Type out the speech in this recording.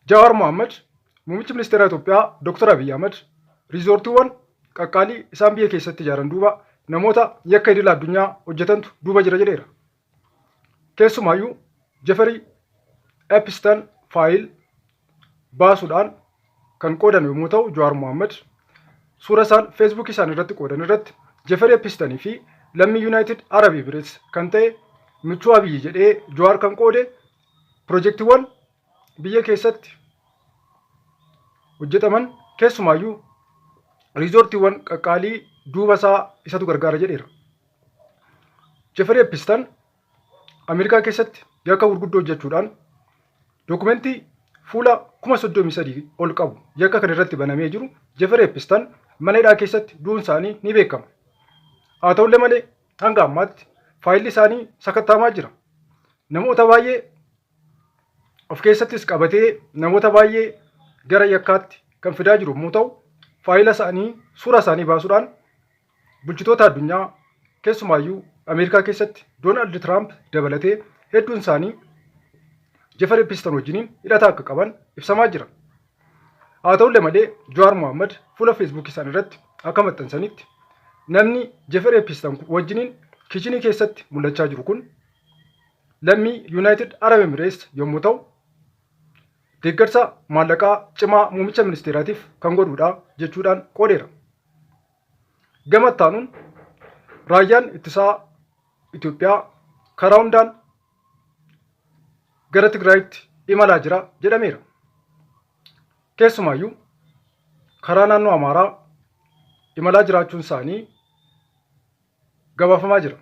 Jawaar Mohaammed, Muummichi Ministeera Itoophiyaa Dr. Abiy Ahmed riizoortiiwwan qaqqaalii isaan biyya keessatti ijaaran duuba namoota yakka idil addunyaa hojjetantu duuba jira jedheera. Keessumaayyuu Jeferii Epstein faayil baasuudhaan kan qoodan yommuu ta'u, Jawaar Mohaammed suura isaan feesbuukii isaanii irratti qoodan irratti Jeferii Epsteinii fi lammii Yuunaayitid Arab Emirates kan ta'e michuu Abiyyi jedhee Jawaar kan qoode piroojeektiiwwan biyya keessatti hojjetaman keessumaayyuu riizoortiiwwan qaqqaalii duuba isaa isatu gargaara jedheera. Jeferii Epstein Ameerikaa keessatti yakka gurguddoo hojjechuudhaan dookumentii fuula 33,000 ol qabu yakka kan irratti banamee jiru Jeferii Epstein mana hidhaa keessatti du'uun isaanii ni beekama. Haa ta'ullee malee hanga ammaatti faayilli isaanii sakattaamaa jira. Namoota baay'ee of keessattis qabatee namoota baay'ee gara yakkaatti kan fidaa jiru yommuu ta'u, faayila isaanii suura isaanii baasuudhaan bulchitoota addunyaa keessumaayyuu Ameerikaa keessatti Doonaald Tiraamp dabalatee hedduun isaanii Jeferii Epstein wajjiniin hidhata akka qaban ibsamaa jira. Haa ta'ullee malee Jawaar Mohaammed fuula feesbuukii isaanii irratti akka maxxansanitti namni Jeferii Epstein wajjiniin kichinii keessatti mul'achaa jiru kun lammii Yuunaayitid Arab Emirates yommuu ta'u, deeggarsa maallaqaa cimaa muummicha ministeeraatiif kan godhuudha jechuudhaan qoodeera. Gama ittaanuun raayyaan ittisaa Itoophiyaa karaa hundaan gara Tigraayitti imalaa jira jedhameera. Keessumaayyuu karaa naannoo Amaaraa imalaa jiraachuun isaanii gabaafamaa jira.